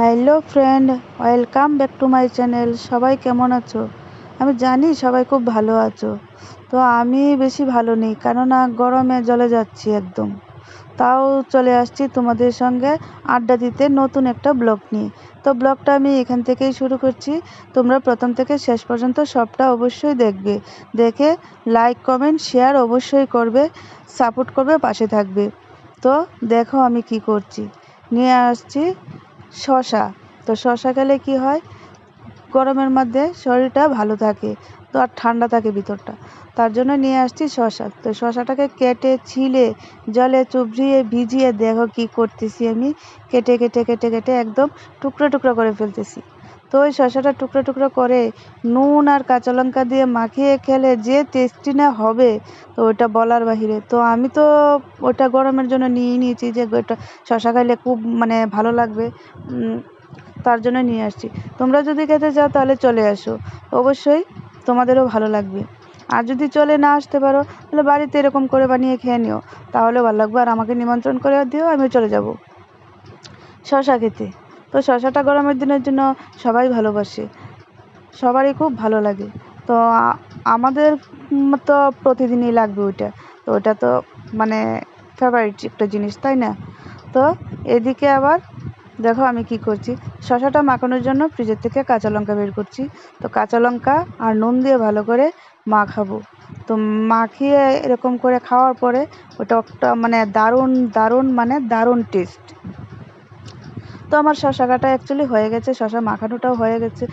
Hello friend, welcome back to my channel. সবাই কেমন আছো? আমি জানি সবাই খুব ভালো আছো। তো আমি বেশি ভালো নেই, কেননা গরমে জ্বলে যাচ্ছি একদম। তাও চলে আসছি তোমাদের সঙ্গে আড্ডা দিতে নতুন একটা ব্লগ নিয়ে। তো ব্লগটা আমি এখান থেকেই শুরু করছি। তোমরা প্রথম থেকে শেষ পর্যন্ত সবটা অবশ্যই দেখবে, দেখে লাইক কমেন্ট শেয়ার অবশ্যই করবে, সাপোর্ট করবে, পাশে থাকবে। তো দেখো আমি কি করছি। নিয়ে আসছি শশা। তো শশা খেলে কি হয়, গরমের মধ্যে শরীরটা ভালো থাকে, তো আর ঠান্ডা থাকে ভিতরটা। তার জন্য নিয়ে আসছি শশা। তো শশাটাকে কেটে ছিলে জলে চুবড়িয়ে ভিজিয়ে দেখো কি করতেছি আমি, কেটে কেটে কেটে কেটে একদম টুকরো টুকরো করে ফেলতেছি। তো ওই শশাটা টুকরো টুকরো করে নুন আর কাঁচা লঙ্কা দিয়ে মাখিয়ে খেলে যে টেস্টি না হবে, তো ওটা বলার বাহিরে। তো আমি তো ওটা গরমের জন্য নিয়ে নিয়েছি, যে ওটা শশা খাইলে খুব ভালো লাগবে, তার জন্য নিয়ে আসছি। তোমরা যদি খেতে চাও তাহলে চলে আসো, অবশ্যই তোমাদেরও ভালো লাগবে। আর যদি চলে না আসতে পারো তাহলে বাড়িতে এরকম করে বানিয়ে খেয়ে নিও, তাহলে ভালো লাগবে। আর আমাকে নিমন্ত্রণ করে দিও, আমি চলে যাব শশা খেতে। তো শশাটা গরমের দিনের জন্য সবাই ভালোবাসে, সবারই খুব ভালো লাগে। তো আমাদের তো প্রতিদিনই লাগবে ওইটা। তো ওটা তো ফেভারিট একটা জিনিস, তাই না? তো এদিকে আবার দেখো আমি কি করছি। শশাটা মাখানোর জন্য ফ্রিজের থেকে কাঁচা লঙ্কা বের করছি। তো কাঁচা লঙ্কা আর নুন দিয়ে ভালো করে মাখাবো। তো মাখিয়ে এরকম করে খাওয়ার পরে ওটা একটা দারুণ দারুণ দারুণ টেস্ট। তো আমার শশা কাটা অ্যাকচুয়ালি হয়ে গেছে, শশা মাখানোটাও হয়ে গেছে,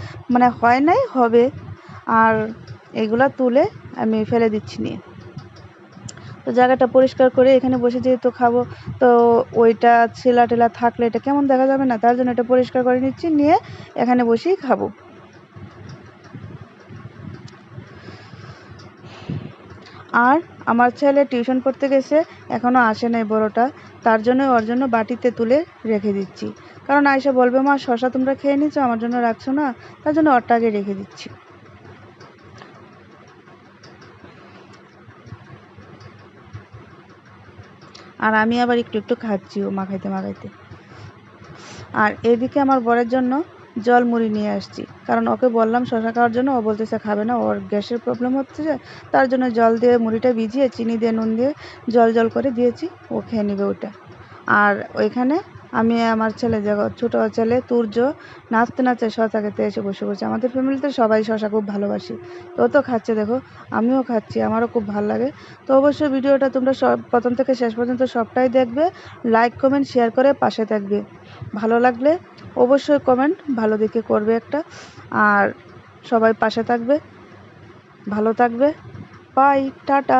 হয় নাই, হবে। আর এগুলা তুলে আমি ফেলে দিচ্ছি নিয়ে। তো জায়গাটা পরিষ্কার করে এখানে বসে যেহেতু খাবো, তো ওইটা ছেলা টেলা থাকলে এটা কেমন দেখা যাবে না, তার জন্য এটা পরিষ্কার করে নিচ্ছি, নিয়ে এখানে বসেই খাবো। আর আমার ছেলে টিউশন পড়তে গেছে, এখনও আসে নাই বড়টা, তার জন্য ওর জন্য বাটিতে তুলে রেখে দিচ্ছি। কারণ আয়সা বলবে, মা শশা তোমরা খেয়ে নিচ্ছ, আমার জন্য রাখছো না, তার জন্য ওরটা আগে রেখে দিচ্ছি। আর আমি আবার একটু একটু খাচ্ছিও মাখাইতে মাখাইতে। আর এদিকে আমার বরের জন্য জল মুড়ি নিয়ে আসছি, কারণ ওকে বললাম শশা খাওয়ার জন্য, ও বলতেছে খাবে না, ওর গ্যাসের প্রবলেম হচ্ছে, যে তার জন্য জল দিয়ে মুড়িটা ভিজিয়ে চিনি দিয়ে নুন দিয়ে জল জল করে দিয়েছি, ও খেয়ে নেবে ওটা। আর ওইখানে আমি আমার ছেলে, ছোটো ছেলে তুর্য, নাচতে নাচতে শশা খেতে এসে বসে পড়ছে। আমাদের ফ্যামিলিতে সবাই শশা খুব ভালোবাসি। তো ও তো খাচ্ছে, দেখো আমিও খাচ্ছি, আমারও খুব ভালো লাগে। তো অবশ্যই ভিডিওটা তোমরা সব প্রথম থেকে শেষ পর্যন্ত সবটাই দেখবে, লাইক কমেন্ট শেয়ার করে পাশে থাকবে। ভালো লাগলে অবশ্যই কমেন্ট ভালো দেখে করবে একটা। আর সবাই পাশে থাকবে, ভালো থাকবে। Bye, tata.